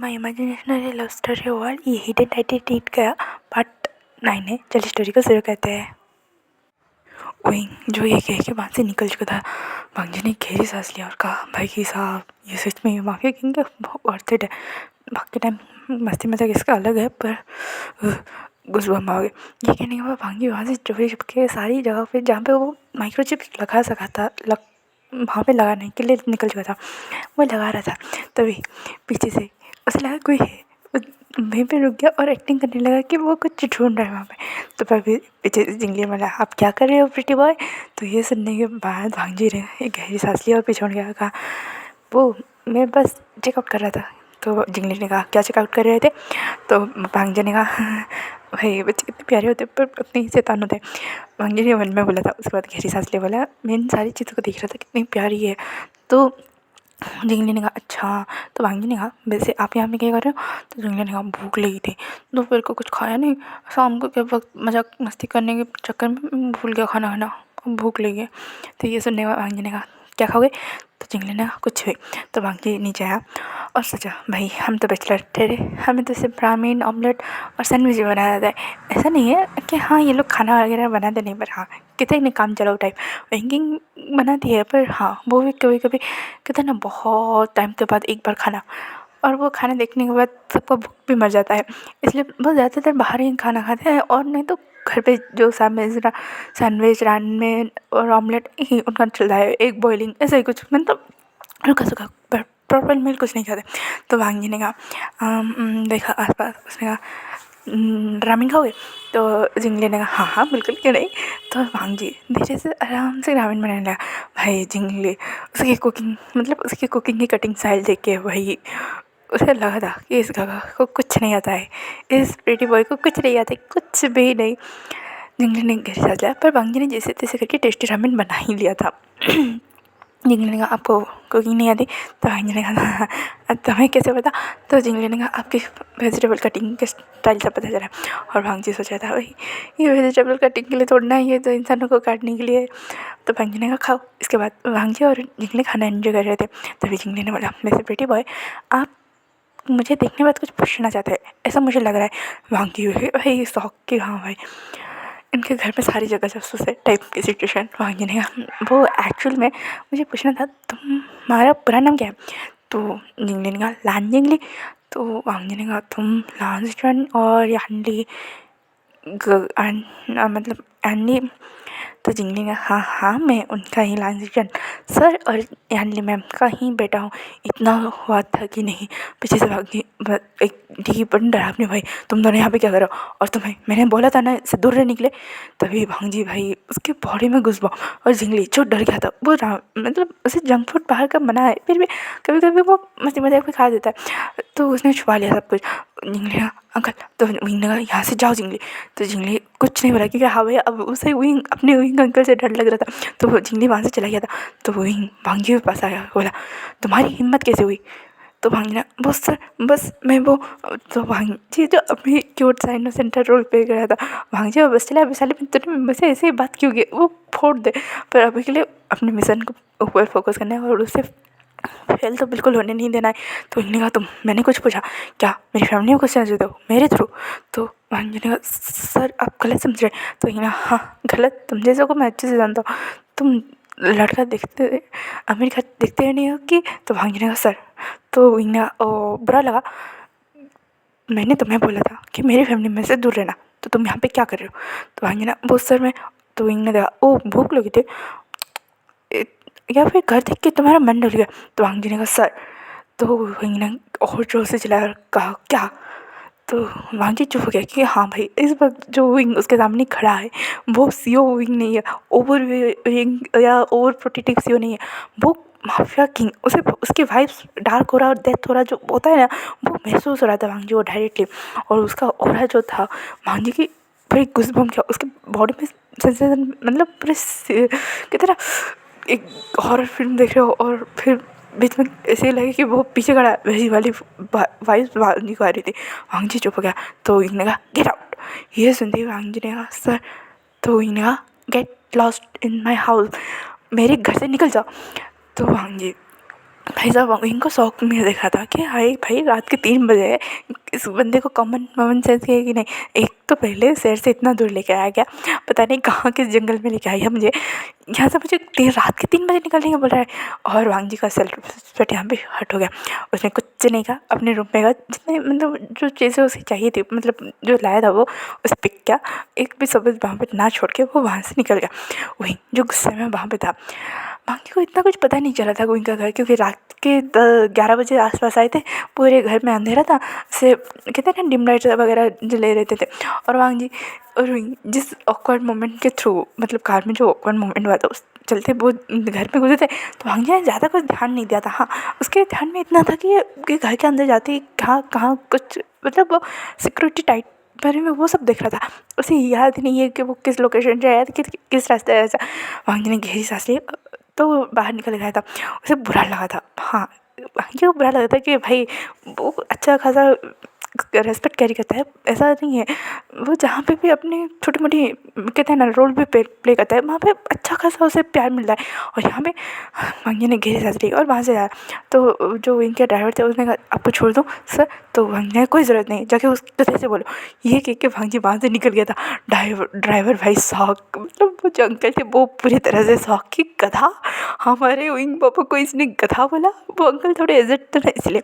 माई इमेजिनेशनल love story world ये hidden identity का part 9 है। चलिए स्टोरी को शुरू करते हैं। वही जो ये कह के वहाँ से निकल चुका था, भांजी ने गहरी सांस लिया और कहा, भाई साहब ये सच में माफिया किंग का बहुत वर्थ इट है। बाकी टाइम मस्ती मजाक इसका अलग है, पर गुस्बम आ गए। ये कहने के बाद भांजी वहाँ से चुपके चुपके सारी जगह पे जहाँ पे वो माइक्रोचिप लगा सका था वहाँ पे लगाने के लिए निकल चुका था, वो लगा रहा था। तभी पीछे से उसे लगा कोई है, वहीं पे रुक गया और एक्टिंग करने लगा कि वो कुछ ढूंढ रहा है वहाँ पे। तो फिर पीछे से जिंगली बोला, आप क्या कर रहे हो प्रिटी बॉय। तो ये सुनने के बाद भांजी ने एक गहरी सांस लिया और पीछे गया, कहा वो मैं बस चेकआउट कर रहा था। तो जिंगली ने कहा, क्या चेकआउट कर रहे थे। तो भांजी ने कहा, भाई बच्चे कितने प्यारे होते पर अपने शैतान होते। भांजी ने मन में बोला था। उसके बाद गहरी सांस लिया, बोला मैं इन सारी चीज़ों को देख रहा था कितनी प्यारी है। तो जिंगली ने कहा, अच्छा। तो भांजी ने कहा, वैसे आप यहाँ पे क्या कर रहे हो। तो जिंगली ने कहा, भूख लगी थी, दोपहर को कुछ खाया नहीं, शाम को के वक्त मजाक मस्ती करने के चक्कर में भूल गया खाना खाना, भूख लगी है। तो ये सुनने के बाद भांजी ने कहा, क्या खाओगे। तो जिंगली ने कहा, कुछ भी। तो भांजी नीचे आया और सोचा, भाई हम तो बैचलर ठहरे, हमें तो सिर्फ ब्रामीन ऑमलेट और सैंडविच बनाया जाता है। ऐसा नहीं है कि हाँ ये लोग खाना वगैरह बनाते नहीं, पर हाँ कितने नहीं काम चलाओ टाइप बैंकिंग बनाती है, पर हाँ वो भी कभी कभी कहते हैं ना बहुत टाइम के बाद एक बार खाना, और वो खाना देखने के बाद सबका भूख भी मर जाता है। इसलिए बहुत ज़्यादातर बाहर ही खाना खाते हैं, और नहीं तो घर पे जो सैंडविच रामेन और ऑमलेट ही उनका चलता है, एग बॉइलिंग ऐसा ही कुछ, मतलब रुका सूखा, पर प्रॉपर मील कुछ नहीं खाते। तो भांजी ने कहा, देखा आसपास, उसने कहा रामेन खाओगे। तो जिंगली ने कहा, हाँ हाँ बिल्कुल क्यों नहीं। तो भांजी धीरे से आराम से रामेन बनाने लगा। भाई जिंगली उसकी कुकिंग, मतलब उसकी कुकिंग की कटिंग स्टाइल देख के वही उसे लगा था कि इस गगा को कुछ नहीं आता है, इस प्रीटी बॉय को कुछ नहीं आता है, कुछ भी नहीं। जिंगली ने गहरी सांस लिया, पर भांजी ने जैसे तैसे करके टेस्टी रामेन बना ही लिया था। जिंगली ने कहा, आपको कुकिंग नहीं आती। तो भांजी ने कहा, तुम्हें कैसे पता। तो जिंगली ने कहा, आपकी वेजिटेबल कटिंग के स्टाइल से पता चला। और भांजी सोच रहा था, भाई ये वेजिटेबल कटिंग के लिए तोड़ना है, ये तो इंसानों को काटने के लिए। तो भांजी ने कहा, खाओ। इसके बाद भांजी और जिंगली खाना एंजॉय कर रहे थे। तभी जिंगली ने बोला, वैसे प्रीटी बॉय आप मुझे देखने के बाद कुछ पूछना चाहते हैं, ऐसा मुझे लग रहा है। भांगी हुई भाई शौक की, हाँ भाई इनके घर में सारी जगह जासूस है टाइप की सिचुएशन। भांजी ने कहा, वो एक्चुअल में मुझे पूछना था तुम्हारा पूरा नाम क्या है। तो जिंगली ने कहा, लान जिंगली। तो भांजी ने कहा, तुम लांसचन और यानली मतलब एनली। तो जिंगली ने, हाँ हाँ मैं उनका ही लांसचन सर और यानली मैम का ही बेटा हूँ। इतना हुआ था कि नहीं, पीछे से भागी एक डी बन डरावनी, भाई तुम दोनों यहाँ पे क्या करो, और तुम्हें मैंने बोला था ना इससे दूर रह निकले। तभी भांजी भाई उसके बॉडी में घुस गया, और जिंगली जो डर गया था वो मतलब उसे जंक फूड बाहर का मना है, फिर भी कभी कभी वो मस्ती मजाक में खा देता है, तो उसने छुपा लिया सब कुछ। जिंगली ने, अंकल। तो विंग ने कहा, यहाँ से जाओ जिंगली। तो जिंगली कुछ नहीं बोला, क्योंकि हाँ भैया अब उसे विंग अपने विंग अंकल से डर लग रहा था। तो वो जिंगली वहाँ से चला गया था। तो विंग भांजी के पास आया, बोला, तुम्हारी हिम्मत कैसे हुई। तो भांजी ने, बस सर बस मैं वो। तो भांजी जो अपनी क्यूट सा इनोसेंट रोल पे गया था, भांजी वो बस चला, अभी साले तुमने मुझसे ऐसे ही बात क्यों की, वो फोड़ दे। पर अभी के लिए अपने मिशन को ऊपर फोकस करना है और उसे फेल तो बिल्कुल होने नहीं देना है। तो इन्होंने कहा, तुम मैंने कुछ पूछा क्या, मेरी फैमिली में कुछ चाहते हो मेरे थ्रू। तो भांजी ने कहा, सर आप गलत समझ रहे। तो इन्हें, हाँ गलत, तुम जैसे को मैं अच्छे से जानता हूँ, तुम लड़का देखते अमीर घर देखते नहीं हो कि। तो भांजी ने कहा, सर। तो इन्हें बुरा लगा, मैंने तुम्हें बोला था कि मेरी फैमिली में से दूर रहना, तो तुम यहाँ पे क्या कर रहे हो। तो भांजी ने, बहुत सर मैं। तो इन्हें देखा, ओ भूख लगी थी या फिर घर देख के तुम्हारा मन डर गया। तो भांजी ने कहा, सर। तो विंग ने और जोर से चिल्लाया और कहा, क्या। तो भांजी चुप हो गया कि हाँ भाई इस वक्त जो विंग उसके सामने खड़ा है वो सीओ विंग नहीं है, ओवर विंग या ओवर प्रोटेक्टिव सीओ नहीं है, वो माफिया किंग। उसे उसकी वाइब्स डार्क हो रहा और डेथ हो रहा जो होता है ना, वो महसूस हो रहा था भांजी को डायरेक्टली। और उसका ऑरा जो था भांजी की, फिर गुस्बम किया उसके बॉडी में सेंसेशन, मतलब पूरे कहते ना एक हॉरर फिल्म देख रहे हो और फिर बीच में ऐसे लगे कि वो पीछे खड़ा है, वही वाली वाइब्स भांजी को आ रही थी। भांजी चुप हो गया। तो इन्होंने कहा, गेट आउट। ये सुनते ही भांजी ने कहा, सर। तो इन्होंने कहा, get lost in my house, मेरे घर से निकल जाओ। तो भांजी भाई साहब इनको शौक में देख रहा था कि हाय भाई रात के 3 बजे है, इस बंदे को कॉमन सेंस है कि नहीं। एक तो पहले शहर से इतना दूर लेके आया गया, पता नहीं कहाँ किस जंगल में लेके आया मुझे, यहाँ से मुझे देर रात के 3 बजे निकलने का बोल रहा है। और वांग जी का सेल्फ रिस्पेक्ट यहाँ पे हट हो गया। उसने कुछ नहीं कहा, अपने रूम में गया, जितने मतलब जो चीज़ें उसे चाहिए थी, मतलब जो लाया था वो उसे पिक किया, एक भी सबूत वहाँ पे ना छोड़ के वो वहाँ से निकल गया। वही जो गुस्से में वहाँ पे था। बाकी को इतना कुछ पता नहीं चला था उनका घर, क्योंकि रात के 11 बजे आसपास आए थे, पूरे घर में अंधेरा था, से कहते हैं ना डिम लाइट वगैरह जले रहते थे। और वांग जी और जिस ऑकवर्ड मोमेंट के थ्रू, मतलब कार में जो ऑकवर्ड मोमेंट हुआ था उस चलते वो घर में घुसे थे, तो वांग जी ने ज़्यादा कुछ ध्यान नहीं दिया था। हाँ, उसके ध्यान में इतना था कि घर के अंदर जाते ही कहाँ कहाँ कुछ, मतलब वो सिक्योरिटी टाइट बारे में वो सब देख रहा था। उसे याद नहीं है कि वो किस लोकेशन से आया था, किस रास्ते आया था। वांग जी ने गहरी सांस ली तो वो बाहर निकल गया था। उसे बुरा लगा था, हाँ ये बुरा लगा था कि भाई वो अच्छा खासा रेस्पेक्ट कैरी करता है, ऐसा नहीं है। वो जहाँ पे भी अपनी छोटी मोटी कहते हैं ना रोल भी प्ले करता है, वहाँ पे अच्छा खासा उसे प्यार मिल रहा है। और यहाँ पे वांगी ने गहरी सांस ली और वहाँ से आया तो जो इनके ड्राइवर थे उसने कहा आपको छोड़ दूँ सर, तो वांगी ने कोई ज़रूरत नहीं, जाके उस जैसे से बोलो। ये कह के वांगी वहाँ से निकल गया था। ड्राइवर भाई शौक, मतलब वो जो अंकल थे वो पूरी तरह से शौक की गधा, हमारे विंग पापा को इसने गधा बोला। वो अंकल थोड़े एजेड थे ना इसलिए।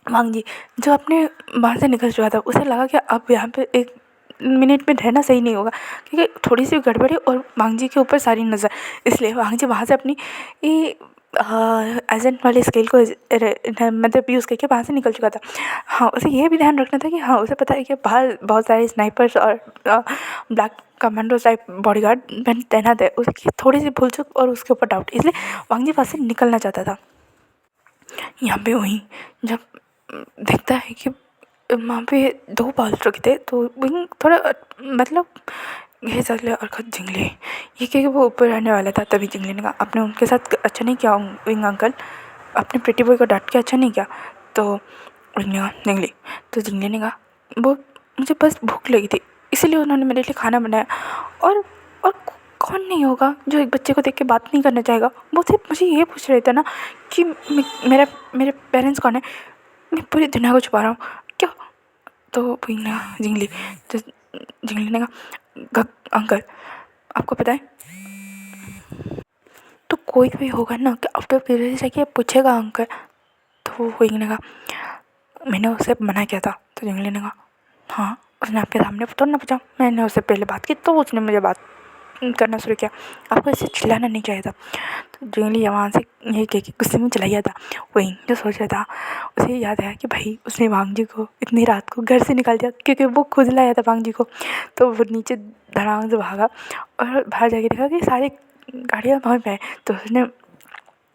वांग जी जो अपने वहाँ से निकल चुका था, उसे लगा कि अब यहाँ पे 1 मिनट में रहना सही नहीं होगा, क्योंकि थोड़ी सी गड़बड़ी और वांग जी के ऊपर सारी नज़र। इसलिए वांग जी वहाँ से अपनी ये एजेंट वाले स्केल को मतलब यूज़ करके वहाँ से निकल चुका था। हाँ, उसे ये भी ध्यान रखना था कि हाँ उसे पता है कि बाहर बहुत सारे स्नाइपर्स और ब्लैक कमांडो टाइप बॉडीगार्ड तैनात है। उसकी थोड़ी सी भूल चूक और उसके ऊपर डाउट, इसलिए वांग जी वहाँ से निकलना चाहता था। यहाँ पे वहीं जब देखता है कि वहाँ पे 2 बाल रखे थे, तो विंग थोड़ा मतलब ये चले और खुद जिंगले ये कह के वो ऊपर आने वाला था, तभी जिंगले ने कहा आपने उनके साथ अच्छा नहीं किया विंग अंकल, अपने प्रिटी बॉय को डांट के अच्छा नहीं किया। तो विंग ने कहा जिंगले, तो जिंगले ने कहा वो मुझे बस भूख लगी थी इसीलिए उन्होंने मेरे लिए खाना बनाया। और कौन नहीं होगा जो एक बच्चे को देख के बात नहीं करना चाहेगा। वो सिर्फ मुझे ये पूछ रहे थे ना कि मेरे पेरेंट्स कौन है, मैं पूरी दुनिया को छुपा रहा हूँ क्या। तो विंग ने कहा जिंगली, तो जिंगली ने कहा अंकल आपको पता है, तो कोई भी होगा ना कि आफ्टर पीरियड जाके पूछेगा अंकल। तो विंग ने कहा मैंने उसे मना किया था। तो जिंगली ने कहा हाँ उसने आपके सामने तो ना पूछा, मैंने उससे पहले बात की तो उसने मुझे बात करना शुरू किया, आपको ऐसे चिल्लाना नहीं चाहिए था। तो जिंगली वहाँ से ये कह के गुस्से में चला गया था। वही जो सोच रहा था उसे याद आया कि भाई उसने वांग जी को इतनी रात को घर से निकाल दिया, क्योंकि वो खुद लाया था वांग जी को। तो वो नीचे धड़ाम से भागा और बाहर जाके देखा कि सारी गाड़ियाँ वहाँ पे हैं। तो उसने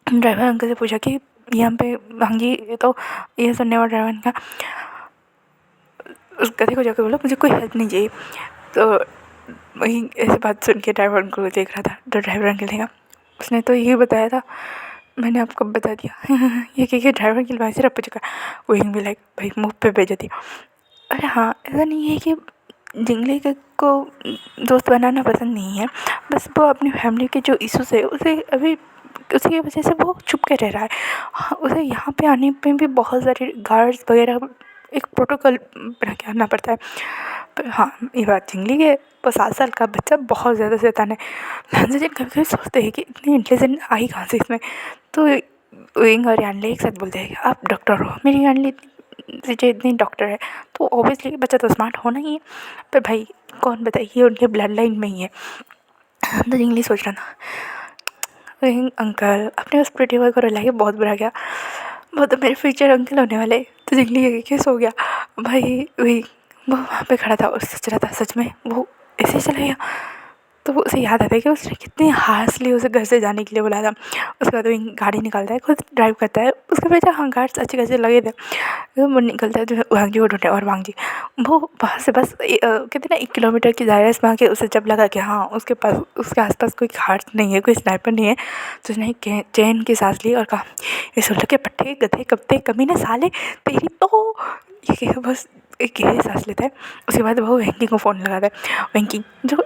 ड्राइवर अंकल से पूछा कि यहाँ पे वांग जी, तो ये सुनने वाला ड्राइवर ने कहा उस गधे को जाकर बोला मुझे कोई हेल्प नहीं चाहिए। तो वही ऐसी बात सुन के ड्राइवर अंकल को देख रहा था। तो ड्राइवर अंकल ने कहा उसने तो यही बताया था, मैंने आपको बता दिया। ये कह ड्राइवर अंकल वहाँ से रप चुका। वही भी लाइक भाई मुँह पे भेज दी। अरे हाँ, ऐसा नहीं है कि जिंगली को दोस्त बनाना पसंद नहीं है, बस वो अपनी फैमिली के जो इश्यूज है उसे अभी उसकी वजह से वो छुप के रह रहा है। हाँ, उसे यहाँ पे आने पे भी बहुत सारे गार्ड्स वगैरह एक प्रोटोकॉल बना के आना पड़ता है। पर हाँ ये बात जिंगली के, वो 7 साल का बच्चा बहुत ज़्यादा शैतान है। लांजी जी कभी कभी सोचते हैं कि इतनी इंटेलिजेंट आई कहाँ से इसमें। तो विंग और यानले एक साथ बोलते हैं कि आप डॉक्टर हो, मेरी यानले इतनी डॉक्टर है तो ऑब्वियसली बच्चा तो स्मार्ट होना ही है। पर भाई कौन बताइए उनके ब्लड लाइन में ही है। तो जिंगली सोच रहा था विंग अंकल अपने उस प्रिटी बॉय को रुला के बहुत बुरा गया, वो तो मेरे फ्यूचर अंकल होने वाले। तो जिंगली ये केस हो गया भाई। वही वो वहाँ पे खड़ा था और सोच रहा था सच में वो ऐसे ही चला गया। तो वो उसे याद आता है कि उसने कितनी हार्सली उसे घर से जाने के लिए बोला था। उसके बाद वो गाड़ी निकालता है, खुद ड्राइव करता है। उसके पीछे हाँ गार्ड्स अच्छे खासे लगे थे। वो निकलता है जो वांग जी को ढूंढे, और वांग जी वो वहाँ से बस कहते ना 1 किलोमीटर की दायरे में आके उसे जब लगा कि हाँ उसके पास उसके आसपास कोई गार्ड नहीं है, कोई स्नाइपर नहीं है, तो उसने चैन की सांस ली और कहा ये सुन के पट्टे गधे कब्ते कमीने साले तेरी तो, ये बस एक गहरी सांस लेता है। उसके बाद वो वेंकी को फ़ोन लगाता है। वेंकी जो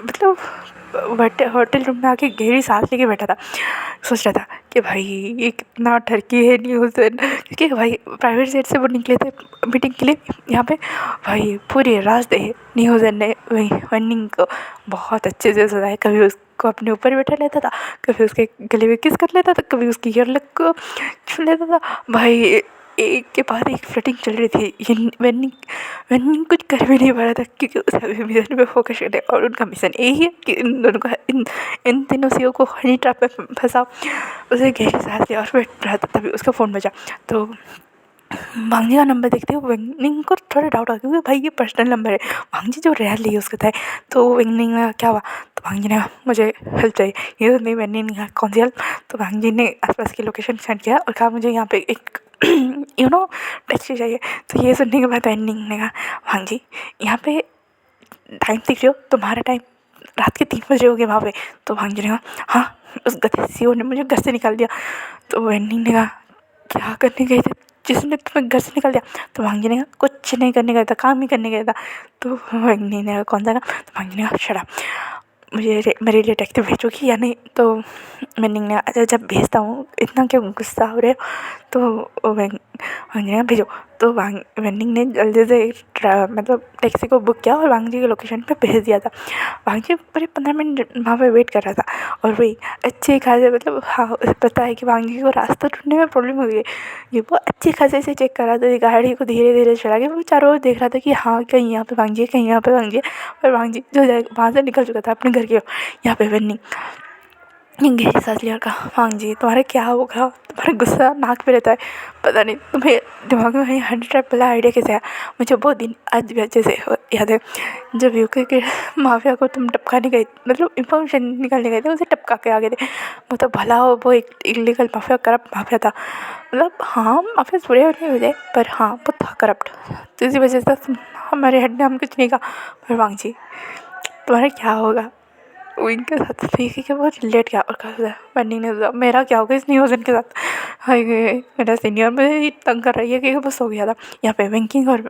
मतलब होटल रूम में आके गहरी सांस लेके बैठा था। सोच रहा था कि भाई ये कितना ठरकी है न्यूज़न, क्योंकि भाई प्राइवेट जेट से वो निकले थे मीटिंग के लिए यहाँ पे। भाई पूरी रात न्यूज़न ने वही वनिंग को बहुत अच्छे से सजाया। कभी उसको अपने ऊपर बैठा लेता था, कभी उसके गले में किस कर लेता था, कभी उसकी ईयर लग को छू लेता था। भाई एक के बाद एक फ्लर्टिंग चल रही थी। ये वनिंग कुछ कर भी नहीं पा रहा था, क्योंकि उसे अभी मिशन पे फोकस करना है और उनका मिशन यही है कि इन दोनों को इन तीनों सीओ को हनी ट्रैप में फंसाओ। उसे गहरी सांस लिया और बैठ रहा था, तभी उसका फ़ोन बजा। तो भांजी का नंबर देखते हुए विंगनिंग को थोड़ा डाउट आ गया, भाई ये पर्सनल नंबर है, भांजी जो रेयरली यूज़ करता है। तो विंगनिंग ने क्या हुआ, तो भांजी ने मुझे हेल्प चाहिए। ये तो नहीं, मैंने नहीं कहा कौन सी हेल्प। तो भांजी ने आसपास की लोकेशन सेंड किया और कहा मुझे यहाँ पे एक टैक्सी चाहिए। तो ये सुनने के बाद विंगनिंग ने कहा भांजी यहाँ पे टाइम देख रहे हो, तुम्हारा टाइम रात के 3 बजे हो गए वहाँ पे। तो भांजी ने कहा हाँ, उस गधे सीओ ने मुझे घर से निकाल दिया। तो विंगनिंग ने कहा क्या करने गए थे जिसने तुम्हें घर से निकाल दिया। तो भांजी ने कहा कुछ नहीं करने गया था, काम ही करने गया था। तो भांजी ने कहा कौन सा काम। तो भांजी ने कहा शराब, मुझे मेरे लिए टैक्सी भेजोगी या नहीं। तो मैंने कहा अच्छा जब भेजता हूँ इतना क्यों गुस्सा हो रहे हो। तो भांजी ने कहा भेजो। तो वेंडिंग ने जल्दी से मतलब टैक्सी को बुक किया और भांजी के लोकेशन पे भेज दिया था। भांजी पूरे 15 मिनट वहाँ पे वेट कर रहा था और वही अच्छे खासे मतलब हाँ उसे पता है कि भांजी को रास्ता ढूंढने में प्रॉब्लम हुई है। ये वो अच्छे खासे से चेक कर रहा था, गाड़ी को धीरे धीरे चला के वो चारों ओर देख रहा था कि हाँ कहीं यहाँ पे भांजी है, कहीं यहाँ पे भांजी है। और भांजी जो वहाँ से निकल चुका था अपने घर की ओर। यहाँ पे वेंडिंग गहरी सांस लिया और कहा भांजी तुम्हारा क्या होगा, तुम्हारा गुस्सा नाक पे रहता है, पता नहीं तुम्हें दिमाग में हनी ट्रैप वाला आइडिया कैसे आया। मुझे वो दिन आज भी अच्छे से याद है जब यूके के माफिया को तुम टपकाने गए, मतलब इंफॉर्मेशन निकालने गए थे, उसे टपका के आ गए थे। वो तो भला हो, वो एक इलीगल माफिया करप्ट माफिया था। मतलब हाँ माफिया बुरे नहीं हुए थे पर हाँ वो था करप्ट। तो इसी वजह से हमारे हेड ने हम कुछ नहीं कहा। पर भांजी तुम्हारा क्या होगा, वो इनके साथ देखी कि वो रिलेट क्या और कहा बनी ने मेरा क्या होगा इस न्यूज़न के साथ। हाय मेरा सीनियर मुझे ही तंग कर रही है कि बस हो गया था। यहाँ पे बैंकिंग और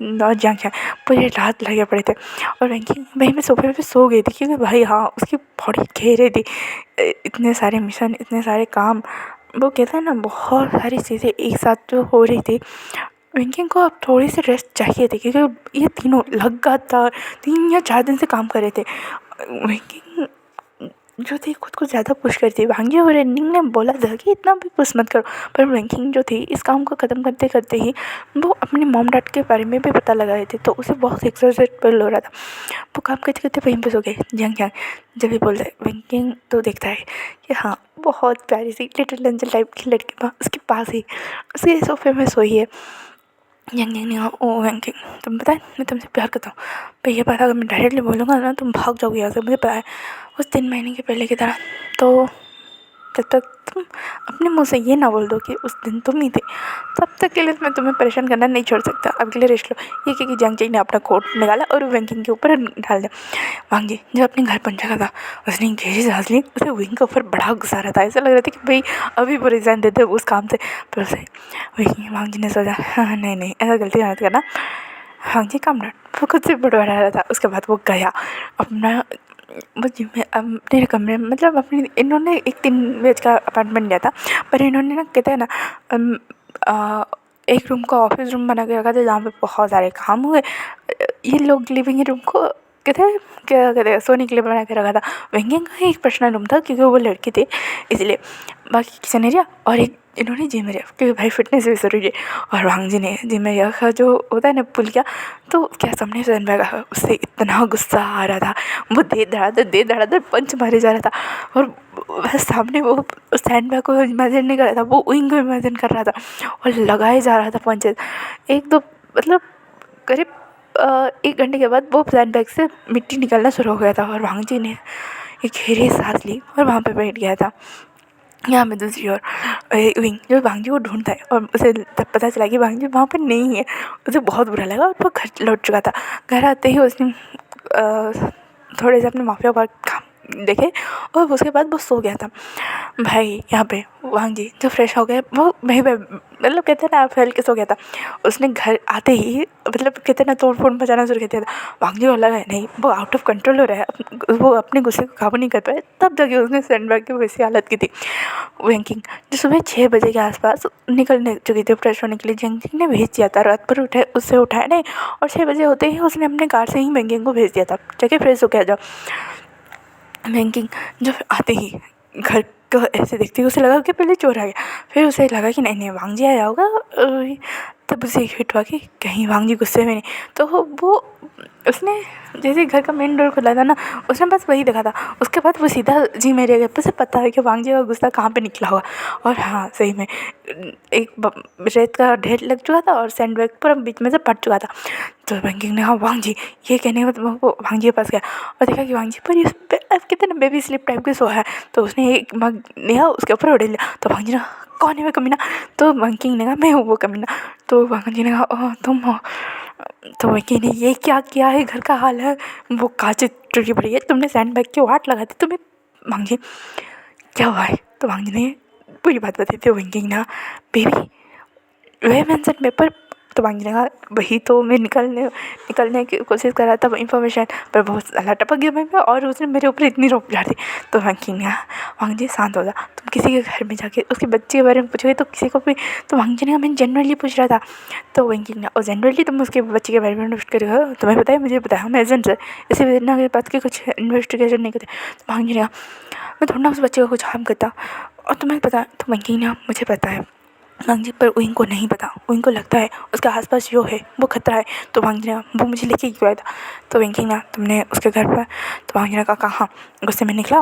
जहाँ क्या पूरी रात लगे पड़े थे और बैंकिंग वहीं पे सोफे पे सो गई थी, क्योंकि भाई हाँ उसकी बॉडी घेरे थी, इतने सारे मिशन इतने सारे काम। वो कहते हैं ना बहुत सारी चीज़ें एक साथ जो हो रही थी। बैंकिंग को अब थोड़ी सी रेस्ट चाहिए थी, क्योंकि ये तीनों लगातार 3 या 4 दिन से काम कर रहे थे। बैंकिंग जो थी खुद को ज़्यादा पुश करती, भांगी और एंडिंग ने बोला था कि इतना भी पुश मत करो। पर बैंकिंग जो थी इस काम को ख़त्म करते करते ही वो अपने मॉम डैड के बारे में भी पता लगाए थे, तो उसे बहुत एक्सर्साइज फील हो रहा था। वो काम करते करते वहीं पर सो गए। जंग जंग जब भी बोल रहे बैंकिंग तो देखता है कि हाँ बहुत प्यारी सी लिटिल एंजल टाइप की लड़की उसके पास ही उसके सोफे में सोई है। ओ बैंकिंग तुम पता है मैं तुमसे प्यार करता हूँ, पर ये बात अगर मैं डायरेक्टली बोलूँगा ना तुम भाग जाओगे यहाँ से, मुझे पता है। उस 3 महीने के पहले की तरह तो जब तक तुम अपने मुंह से ये ना बोल दो कि उस दिन तुम ही थे, तब तक के लिए मैं तुम्हें परेशान करना नहीं छोड़ सकता। अब के लिए रेस्ट लो। ये कि जंग ने अपना कोट निकाला और बैंकिंग के ऊपर डाल दिया। वांगी जब अपने घर पहुंचा था उसने गहरी सांस ली। उसे विंग के ऊपर बड़ा गुस्सा आ रहा था, ऐसा लग रहा था कि भाई अभी वो रिजाइन देते उस काम से। पर उसे वांगी ने सोचा हाँ नहीं नहीं ऐसा गलती मत करना। वांगी काम वो खुद से बड़बड़ा रहा था। उसके बाद वो गया अपना वो जिम में अपने कमरे में, मतलब अपने इन्होंने एक 3 BH का अपार्टमेंट लिया था, पर इन्होंने ना कहते हैं ना एक रूम का ऑफिस रूम बना के रखा था जहाँ पे बहुत सारे काम हुए। ये लोग लिविंग रूम को कहते हैं क्या कहते हैं सोने के लिए बना के रखा था। विंगिंग का एक पर्सनल रूम था क्योंकि वो लड़की थी इसलिए। बाकी किचन एरिया और एक इन्होंने जिम एरिया, क्योंकि भाई फिटनेस भी ज़रूरी है। और वांगजी ने जिम एरिया का जो होता है ना पुल किया, तो क्या सामने से बैगा उससे इतना गुस्सा आ रहा था। वो दे धड़ाधड़ पंच मारे जा रहा था और बस सामने वो सैंड बैग को इमेजिन नहीं कर रहा था, वो विंग को इमेजिन कर रहा था और लगाए जा रहा था पंचेस। एक दो मतलब करीब 1 घंटे के बाद वो सैंड बैग से मिट्टी निकलना शुरू हो गया था और वांगजी ने एक गहरी सांस ली और वहाँ पे बैठ गया था। यहाँ पे दूसरी ओर विंग जो भांजी को ढूंढता है और उसे तब पता चला कि भांजी वहाँ पर नहीं है। उसे बहुत बुरा लगा और वो घर लौट चुका था। घर आते ही उसने थोड़े से अपने माफिया पर देखे और उसके बाद वो सो गया था। भाई यहाँ पे वांग जी जो फ्रेश हो गए वो वहीं पे मतलब कहते हैं ना फैल के सो गया था। उसने घर आते ही मतलब कहते हैं ना तोड़ फोड़ मचाना शुरू कर दिया था। वांग जी को लगा है नहीं वो आउट ऑफ कंट्रोल हो रहा है, वो अपने गुस्से को काबू नहीं कर पाए, तब जाके उसने सैंडबैग की वैसी हालत की थी। वैंकिंग जो सुबह 6 बजे के आसपास निकलने चुकी थी फ्रेश होने के लिए, जंकिंग ने भेज दिया था, रात पर उठे उससे उठाया नहीं और 6 बजे होते ही उसने अपने कार से ही वैंकिंग को भेज दिया था, जाके फ्रेश होके आ जाओ। वैंकिंग जब आते ही घर को ऐसे देखते ही उसे लगा कि पहले चोर आ गया, फिर उसे लगा कि नहीं नहीं वांग जी आया होगा। तब उसे हिट हुआ कि कहीं वांग जी गुस्से में नहीं, तो वो उसने जैसे घर का मेन डोर खुला था ना, उसने बस वही देखा था। उसके बाद वो सीधा जी मेरे घर पर से पता है कि वांग जी का गुस्सा कहाँ पे निकला होगा। और हाँ सही में एक रेत का ढेर लग चुका था और सैंडबैग पूरा बीच में से फट चुका था। तो वैंकिंग ने कहा वांग जी, ये कहने के बाद वो वांग जी के पास गया और देखा कि वांग जी पर इस कितने बेबी स्लिप टाइप के सोया है। तो उसने एक मग लिया उसके ऊपर उड़े लिया। तो वांग जी ने कौन है मैं कमीना? तो वैंकिंग ने कहा मैं हूँ वो कमीना। तो वांग जी ने कहा ओह तुम हो। तो वैंकिंग ने ये क्या किया है, घर का हाल है, वो कांच टूटी पड़ी है, तुमने सैंडबैग की वाट लगा दी तुम्हें। वांग जी क्या हुआ है? तो वांग जी ने पूरी बात बताई थी। वैंकिंग ने बेबी वह मेंशन पेपर। तो वांग जी ने कहा वही तो मैं निकलने की कोशिश कर रहा था इन्फॉर्मेशन, पर बहुत साला टपक गया मैं और उसने मेरे ऊपर इतनी रोक झाड़ दी। तो वैंकिंग ने कहा वांग जी शांत हो जा, तुम किसी के घर में जाके उसके बच्चे के बारे में पूछोगे तो किसी को भी। तो वांग जी ने कहा मैं जनरली पूछ रहा था। तो वैंकिंग ने और जनरली तुम उसके बच्चे के बारे में इन्वेस्ट करेगा, तुम्हें पता है मुझे पता है, हम एजेंट है, इसी वजह के बात के कुछ इन्वेस्टिगेशन नहीं करते। तो वांग जी ने कहा मैं थोड़ा ना उस बच्चे को कुछ हार्म करता और तुम्हें पता है। तो वैंकिंग ने कहा मुझे पता है वांग जी, पर विंग को नहीं पता, विंग को लगता है उसके आसपास जो है वो खतरा है। तो वांग जी ने वो मुझे लेके क्यों आया था? तो वैंकिंग ने तुमने उसके घर पर। तो वांग जी ने कहा कहाँ? गुस्से में निकला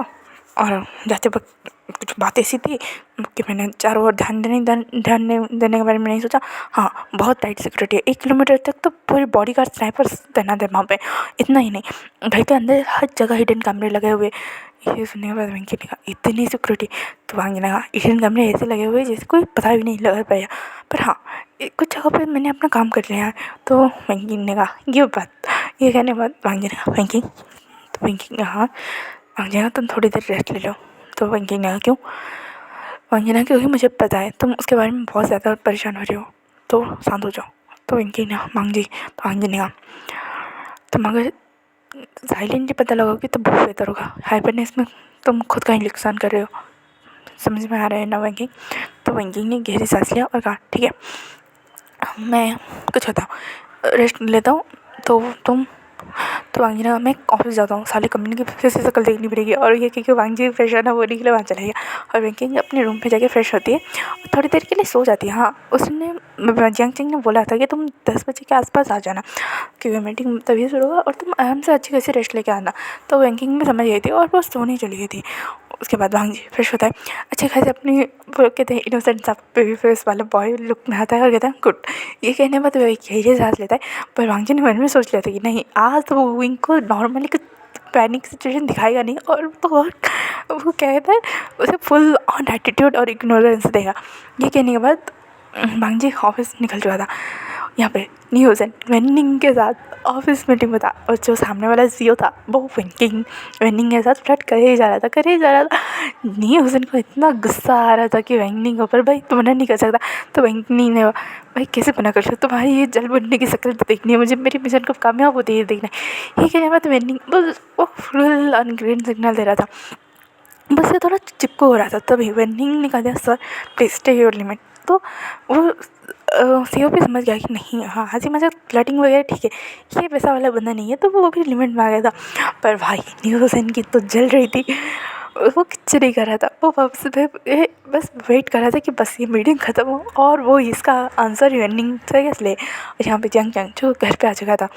और जाते वक्त कुछ बात ऐसी थी कि मैंने चारों ओर ध्यान देने के बारे में नहीं सोचा। हाँ बहुत टाइट सिक्योरिटी है, 1 किलोमीटर तक तो पूरी बॉडी गार्ड स्नाइपर्स तैनात है वहाँ पे। इतना ही नहीं घर के अंदर हर जगह हिडन कैमरे लगे हुए। ये सुनने के बाद वैंकी ने कहा इतनी सिक्योरिटी? तो वांग जी ने कहा हिडन कैमरे ऐसे लगे हुए जैसे कोई पता भी नहीं लगा पाया, पर हाँ कुछ जगह पे मैंने अपना काम कर लिया है। तो वैंकी ने कहा ये कहने के बाद वांग जी ने कहा वैंकी। तो वैंकी ने कहा वांग जी ने कहा तुम थोड़ी देर रेस्ट ले लो। तो वैंकी ने कहा क्यों? वांग जी ने कहा क्योंकि मुझे पता है तुम उसके बारे में बहुत ज़्यादा परेशान हो रही हो, तो शांत हो जाओ। तो वैंकी ने कहा वांग जी। तो वांग जी ने कहा तुम अगर साइलेंटली पता लगाओगे तो बहुत बेहतर होगा, हाइपरनेस में तुम खुद का ही नुकसान कर रहे हो। समझ में आ रहा है ना वैंकिंग? तो वैंकिंग ने गहरी सांस लिया और कहा ठीक है मैं कुछ होता हूँ रेस्ट लेता हूँ, तो तुम। तो वांग जी ने कहा मैं ऑफिस जाता हूँ, साले कंपनी की फिर से शक्ल देखनी पड़ेगी। और ये क्योंकि वांग जी फ्रेश होना वो निकले वहाँ चला गया और वैंकिंग अपने रूम पे जाके फ्रेश होती है और थोड़ी देर के लिए सो जाती है। हाँ उसने जियांग चिंग ने बोला था कि तुम 10 बजे के आसपास आ जाना क्योंकि मीटिंग तभी शुरू होगा और तुम आराम से अच्छी खासी रेस्ट लेके आना। तो वैंकिंग भी समझ गई थी और वो सोने चली गई थी। उसके बाद वांग जी फ्रेश होता है, अच्छे खासे अपनी वो कहते हैं इनोसेंट सा बेबी फेस वाला बॉय लुक में आता है और कहता है गुड। ये कहने के बाद वो गहरी सांस लेता है। पर वांग जी ने मन में सोच लिया था कि नहीं आज तो वो विंग को नॉर्मली कुछ पैनिक सिचुएशन दिखाएगा नहीं और तो और वो कहता है उसे फुल ऑन एटीट्यूड और इग्नोरेंस देगा। ये कहने के बाद वांग जी ऑफिस निकल चुका था। यहाँ पे न्यूज़ एंड वेनिंग के साथ ऑफिस मीटिंग में था और जो सामने वाला सीईओ था वो वेनिंग के साथ फ्लर्ट करे ही जा रहा था। न्यूज़ को इतना गुस्सा आ रहा था कि वेनिंग के ऊपर भाई तुम मना नहीं कर सकता। तो वेनिंग ने भाई कैसे मना कर सकते, तुम्हारी ये जल बनने की शक्ल तो देखनी है मुझे, मेरी मिशन को कामयाब होती है देखना है। ये कहने के बाद वेनिंग वो फुल ऑन ग्रीन सिग्नल दे रहा था, बस ये थोड़ा चिपको हो रहा था। तभी वेनिंग ने कहा दिया sir please stay your limit. तो वो सीईओ भी समझ गया कि नहीं हाँ हंसी मजाक फ्लर्टिंग वगैरह ठीक है, ये वैसा वाला बंदा नहीं है, तो वो भी लिमिट में आ गया था। पर भाई न्यूज़ की तो जल रही थी, वो कुछ नहीं कर रहा था, वो बस वेट कर रहा था कि बस ये मीटिंग ख़त्म हो और वो इसका आंसर वेनिंग से ले। और यहाँ पे जंग जो घर पे आ चुका था,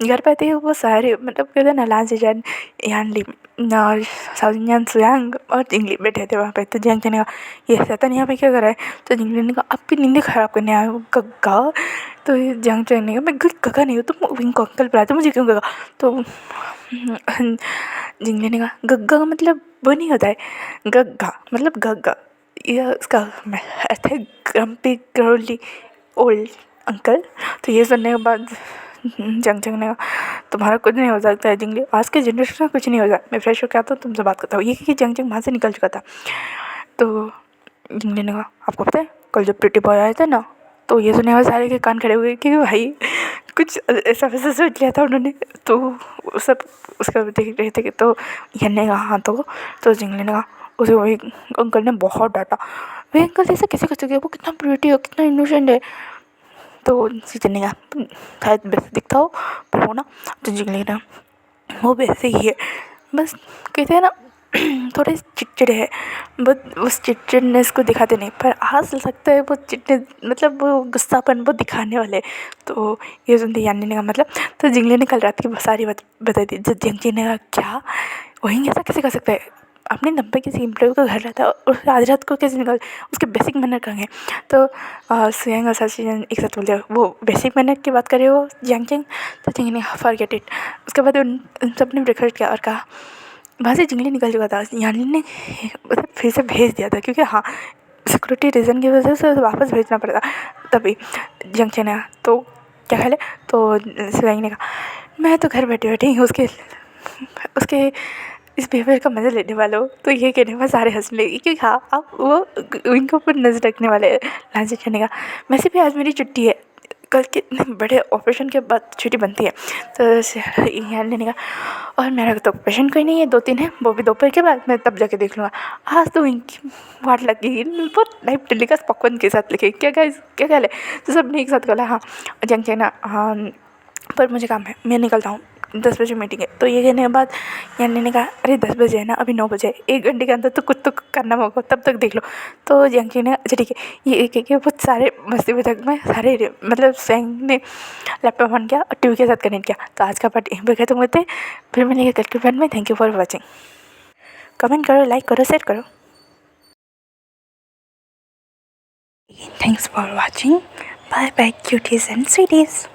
घर पे आते ही वो सारे मतलब कहते ना लांस जैन यान ली और साउजियान सुयांग और जिंगली बैठे थे वहाँ पे। तो जंग ने कहा ये शैतान यहाँ पे क्या कर रहा है? तो जिंगली ने कहा आपकी नींद ख़राब करने आया हूँ गग्गा। तो जंग चैन ने कहा मैं गग्गा नहीं हूँ, तुम विंग को अंकल बुलाते मुझे क्यों गग्गा? तो जिंगली ने कहा गग्गा का मतलब वो नहीं होता है, गग्गा मतलब गग्गा ये उसका अर्थ है ग्रम्पी ग्रोली ओल्ड अंकल। तो ये सुनने के बाद जंग ने कहा तुम्हारा कुछ नहीं हो सकता है जिंगली, आज के जनरेशन में कुछ नहीं होगा। मैं फ्रेश होकर आता हूँ, तुमसे बात करता हूँ। ये कि जंग जंग वहाँ से निकल चुका था। तो जिंगली ने कहा आपको पता है कल जब प्रीटी बॉय आए थे ना, तो ये सुने हुए सारे के कान खड़े हुए कि भाई कुछ ऐसा वैसा सोच लिया था उन्होंने। तो सब उसका देख रहे थे कि तो ये ने कहा हाँ, तो जिंगली ने कहा उसे वही अंकल ने बहुत डांटा, वही अंकल ऐसा कैसे कर सकते हैं, वो कितना प्रीटी है, कितना इनोसेंट है। तो सीजन ने कहा शायद वैसे दिखता हो पर हो ना। तो जिंगली ने वो वैसे ही है, बस कहते हैं ना थोड़े चिड़चिड़े है, बट उस चिड़चिड़नेस को दिखाते नहीं, पर आज लगता है वो चिड़ने मतलब वो गुस्सापन वो दिखाने वाले। तो ये सुनते यानी ने कहा मतलब, तो जिंगली ने कल रात की सारी बात बता दी। जब जिंगली ने कहा क्या वही ऐसा कैसे कर सकता है, अपने 90 किसी एम्प्लॉय का घर रहता है और आज रात को कैसे निकल, उसके बेसिक मैनर कहाँ हैं। तो सुयंग और सचिन एक साथ बोलते वो बेसिक मैनर की बात कर रहे हो जियांगचिंग। तो जिंगली ने फॉरगेट इट। उसके बाद उन सब ने ब्रेकफास्ट किया और कहा वहाँ से जिंगली निकल चुका था। यानी ने उसे फिर से भेज दिया था क्योंकि हाँ सिक्योरिटी रीज़न की वजह से उसे वापस भेजना पड़ा था। तभी जंक्शन ने तो क्या ख्याल है, तो सुयंग ने कहा मैं तो घर बैठे बैठे ही उसके उसके इस बिहेवियर का मज़ा लेने वाला हूँ। तो ये कहने में सारे हंसने लगे क्योंकि हाँ आप वो इनके ऊपर नज़र रखने वाले लांच करने का। वैसे भी आज मेरी छुट्टी है, कल के बड़े ऑपरेशन के बाद छुट्टी बनती है। तो यानी ने कहा और मेरा तो ऑपरेशन कोई नहीं है, 2-3 है, वो भी दोपहर के बाद, मैं तब जाके देख लूँगा। आज तो इनकी वाट लग गई बहुत लाइव टेलीकास्ट पकवान के साथ लिखे क्या क्या ख्याल है। तो सब ने एक साथ बोला हाँ जंग ना हाँ, पर मुझे काम है मैं निकलता हूँ, 10 बजे मीटिंग है। तो ये कहने के बाद यानी ने कहा अरे 10 बजे है ना, अभी 9 बजे, 1 घंटे के अंदर तो कुछ तो करना होगा, तब तक देख लो। तो जंकी ने अच्छा ठीक है, ये एक बहुत सारे मस्ती मजाक में सारे मतलब सैंग ने लैपटॉप ऑन किया और टीवी के साथ कनेक्ट किया। तो आज का पार्ट यहीं पर खत्म होते। फिर मिलेंगे कल के पार्ट में। Thank you for watching. Comment करो, लाइक करो, शेयर करो। Thanks for watching. Bye bye cuties and स्वीटीज।